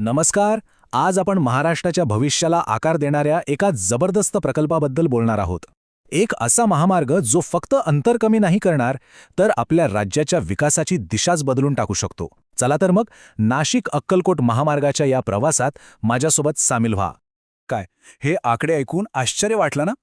नमस्कार. आज आपण महाराष्ट्राच्या भविष्याला आकार देणाऱ्या एका जबरदस्त प्रकल्पाबद्दल बोलणार आहोत. एक असा महामार्ग जो फक्त अंतर कमी नाही करणार, तर आपल्या राज्याच्या विकासाची दिशाच बदलून टाकू शकतो. चला तर मग नाशिक-अक्कलकोट महामार्गाच्या या प्रवासात माझ्यासोबत सामील व्हा. काय हे आकडे ऐकून आश्चर्य वाटलं ना?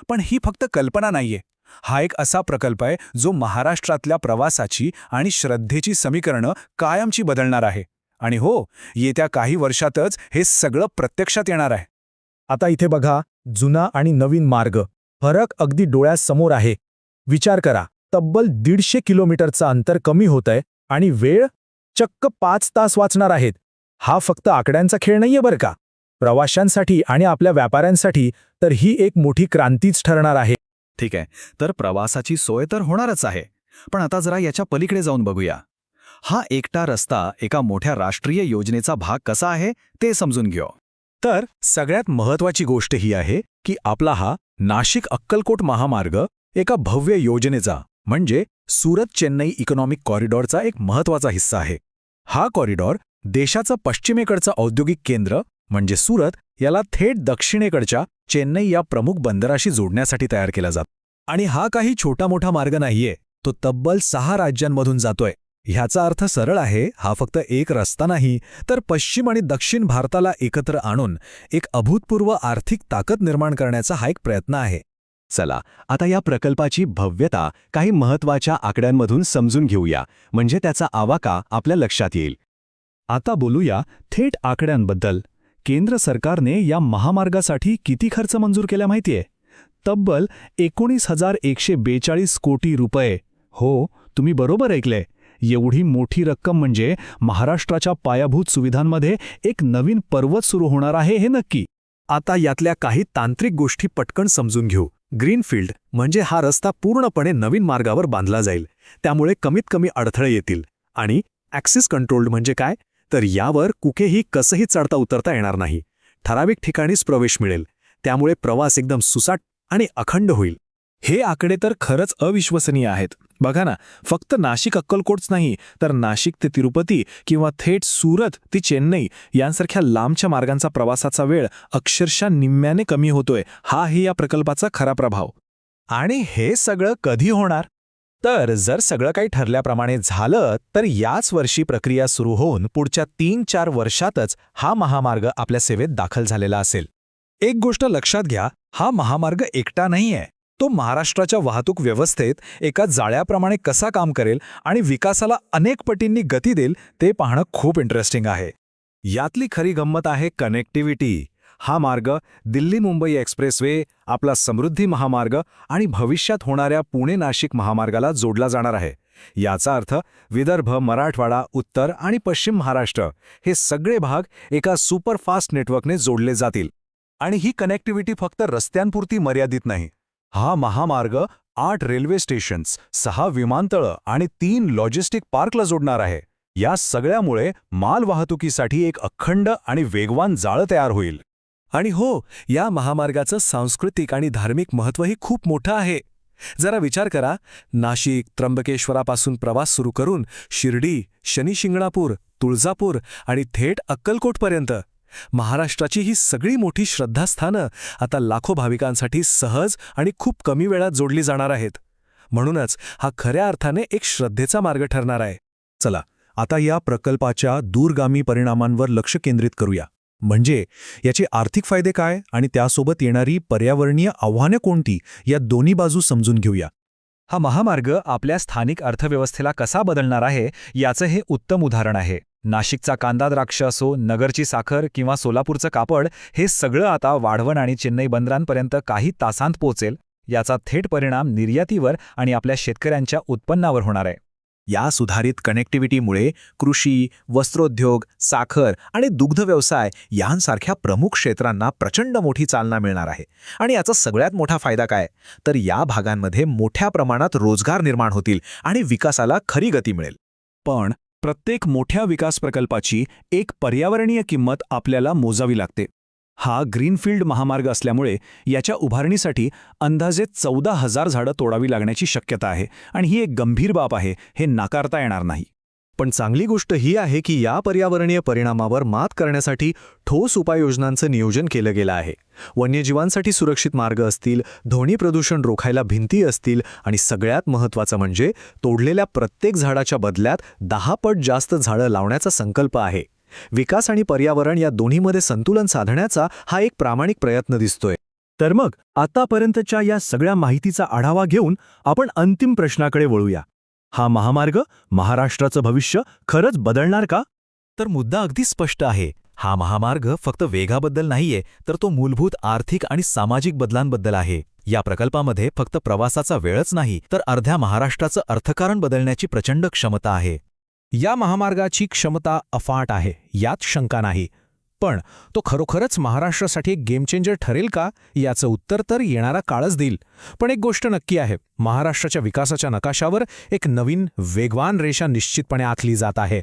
पण ही फक्त कल्पना नाहीये. हा एक असा प्रकल्प आहे जो महाराष्ट्रातल्या प्रवासाची आणि श्रद्धेची समीकरणं कायमची बदलणार आहे. आणि हो, येत्या काही वर्षातच हे सगळं प्रत्यक्षात येणार आहे. आता इथे बघा, जुना आणि नवीन मार्ग, फरक अगदी डोळ्यासमोर आहे. विचार करा, तब्बल 150 किलोमीटरचं अंतर कमी होतंय आणि वेळ चक्क 5 तास वाचणार आहेत. हा फक्त आकड्यांचा खेळ नाहीये बरं का. प्रवाशांसाठी आणि आपल्या व्यापाऱ्यांसाठी तर ही एक मोठी क्रांतीच ठरणार आहे. ठीक आहे, तर प्रवासाची सोय तर होणारच आहे. पण आता जरा याच्या पलीकडे जाऊन बघूया. हा एकटा रस्ता एका मोठ्या राष्ट्रीय योजनेचा भाग कसा आहे ते समजून घेऊ. तर सगळ्यात महत्त्वाची गोष्ट ही आहे की आपला हा नाशिक-अक्कलकोट महामार्ग एका भव्य योजनेचा म्हणजे सुरत-चेन्नई इकॉनॉमिक कॉरिडॉरचा एक महत्त्वाचा हिस्सा आहे. हा कॉरिडॉर देशाचं पश्चिमेकडचं औद्योगिक केंद्र म्हणजे सुरत याला थेट दक्षिणेकडच्या चेन्नई या प्रमुख बंदराशी जोडण्यासाठी तयार केला जातो. आणि हा काही छोटा मोठा मार्ग नाहीये, तो तब्बल 6 राज्यांमधून जातोय. ह्याचा अर्थ सरळ आहे, हा फक्त एक रस्ता नाही, तर पश्चिम आणि दक्षिण भारताला एकत्र आणून एक अभूतपूर्व आर्थिक ताकद निर्माण करण्याचा हा एक प्रयत्न आहे. चला आता या प्रकल्पाची भव्यता काही महत्त्वाच्या आकड्यांमधून समजून घेऊया, म्हणजे त्याचा आवाका आपल्या लक्षात येईल. आता बोलूया थेट आकड्यांबद्दल. केंद्र सरकारने या महामार्गासाठी किती खर्च मंजूर केला माहितीये? तब्बल 19,142 कोटी रुपये. हो, तुम्ही बरोबर ऐकले. एवढी मोठी रक्कम म्हणजे महाराष्ट्राच्या पायाभूत सुविधांमध्ये एक नवीन पर्वत सुरू होणार आहे हे नक्की. आता यातल्या काही तांत्रिक गोष्टी पटकन समजून घेऊ. ग्रीनफील्ड म्हणजे हा रस्ता पूर्णपणे नवीन मार्गावर बांधला जाईल, त्यामुळे कमीत कमी अडथळे येतील. आणि ॲक्सेस कंट्रोल्ड म्हणजे काय, तर यावर कुठेही कसंही चढता उतरता येणार नाही. ठराविक ठिकाणीच प्रवेश मिळेल, त्यामुळे प्रवास एकदम सुसाट आणि अखंड होईल. हे आकडे तर खरंच अविश्वसनीय आहेत. बघा ना, फक्त नाशिक-अक्कलकोटच नाही, तर नाशिक ते तिरुपती किंवा थेट सुरत ते चेन्नई यांसारख्या लांबच्या मार्गांचा प्रवासाचा वेळ अक्षरशः निम्म्याने कमी होतोय. हा ही या प्रकल्पाचा खरा प्रभाव. आणि हे सगळं कधी होणार? तर जर सगळं काही ठरल्याप्रमाणे झालं तर याच वर्षी प्रक्रिया सुरू होऊन पुढच्या 3-4 वर्षातच हा महामार्ग आपल्या सेवेत दाखल झालेला असेल. एक गोष्ट लक्षात घ्या, हा महामार्ग एकटा नाहीये. तो महाराष्ट्राच्या वाहतूक व्यवस्थेत एका जाळ्याप्रमाणे कसा काम करेल आणि विकासाला अनेक पटींनी गती देईल ते पाहणं खूप इंटरेस्टिंग आहे. यातली खरी गंमत आहे कनेक्टिव्हिटी. हा मार्ग दिल्ली-मुंबई एक्सप्रेसवे, आपला समृद्धी महामार्ग आणि भविष्यात होणाऱ्या पुणे-नाशिक महामार्गाला जोडला जाणार आहे. याचा अर्थ विदर्भ, मराठवाडा, उत्तर आणि पश्चिम महाराष्ट्र हे सगळे भाग एका सुपरफास्ट नेटवर्कने जोडले जातील. आणि ही कनेक्टिव्हिटी फक्त रस्त्यांपुरती मर्यादित नाही. हा महामार्ग 8 रेल्वे स्टेशन्स, 6 विमानतळं आणि 3 लॉजिस्टिक पार्कला जोडणार आहे. या सगळ्यामुळे माल वाहतुकीसाठी एक अखंड आणि वेगवान जाळं तयार होईल. आणि हो, या महामार्गाचं सांस्कृतिक आणि धार्मिक महत्त्वही खूप मोठं आहे. जरा विचार करा, नाशिक, त्र्यंबकेश्वरापासून प्रवास सुरू करून शिर्डी, शनिशिंगणापूर, तुळजापूर आणि थेट अक्कलकोटपर्यंत महाराष्ट्राची ही सगळी मोठी श्रद्धास्थानं आता लाखो भाविकांसाठी सहज आणि खूप कमी वेळात जोडली जाणार आहेत. म्हणूनच हा खऱ्या अर्थाने एक श्रद्धेचा मार्ग ठरणार आहे. चला आता या प्रकल्पाच्या दूरगामी परिणामांवर लक्ष केंद्रित करूया. म्हणजे याचे आर्थिक फायदे काय आणि त्यासोबत येणारी पर्यावरणीय आव्हाने कोणती, या दोन्ही बाजू समजून घेऊया. हा महामार्ग आपल्या स्थानिक अर्थव्यवस्थेला कसा बदलणार आहे याचं हे उत्तम उदाहरण आहे. नाशिकचा कांदा द्राक्ष असो, नगरची साखर किंवा सोलापूरचं कापड, हे सगळं आता वाढवण आणि चेन्नई बंदरांपर्यंत काही तासांत पोहोचेल. याचा थेट परिणाम निर्यातीवर आणि आपल्या शेतकऱ्यांच्या उत्पन्नावर होणार आहे. या सुधारित कनेक्टिव्हिटीमुळे कृषी, वस्त्रोद्योग, साखर आणि दुग्ध व्यवसाय यांसारख्या प्रमुख क्षेत्रांना प्रचंड मोठी चालना मिळणार आहे. आणि याचा सगळ्यात मोठा फायदा काय, तर या भागांमध्ये मोठ्या प्रमाणात रोजगार निर्माण होतील आणि विकासाला खरी गती मिळेल. पण प्रत्येक मोठ्या विकास प्रकल्पाची एक पर्यावरणीय किंमत आपल्याला मोजावी लागते. हा ग्रीनफील्ड महामार्ग असल्यामुळे याच्या उभारणीसाठी अंदाजे 14,000 झाडं तोडावी लागण्याची शक्यता आहे आणि ही एक गंभीर बाब आहे, हे नाकारता येणार नाही. पण चांगली गोष्ट ही आहे की या पर्यावरणीय परिणामावर मात करण्यासाठी ठोस उपाययोजनांचं नियोजन केलं गेलं आहे. वन्यजीवांसाठी सुरक्षित मार्ग असतील, ध्वनी प्रदूषण रोखायला भिंती असतील आणि सगळ्यात महत्त्वाचं म्हणजे तोडलेल्या प्रत्येक झाडाच्या बदल्यात 10 पट जास्त झाडं लावण्याचा संकल्प आहे. विकास आणि पर्यावरण या दोन्हीमध्ये संतुलन साधण्याचा हा एक प्रामाणिक प्रयत्न दिसतोय. तर मग आतापर्यंतच्या या सगळ्या माहितीचा आढावा घेऊन आपण अंतिम प्रश्नाकडे वळूया. हा महामार्ग महाराष्ट्राचं भविष्य खरंच बदलणार का? तर मुद्दा अगदी स्पष्ट आहे. हा महामार्ग फक्त वेगाबद्दल नाहीये, तर तो मूलभूत आर्थिक आणि सामाजिक बदलांबद्दल आहे. या प्रकल्पामध्ये फक्त प्रवासाचा वेळच नाही, तर अर्ध्या महाराष्ट्राचं अर्थकारण बदलण्याची प्रचंड क्षमता आहे. या महामार्गाची क्षमता अफाट आहे, यात शंका नाही. पण तो खरोखरच महाराष्ट्रासाठी एक गेम चेंजर ठरेल का, याचं उत्तर तर येणारा काळच देईल. पण एक गोष्ट नक्की आहे, महाराष्ट्राच्या विकासाच्या नकाशावर एक नवीन वेगवान रेषा निश्चितपणे आखली जात आहे.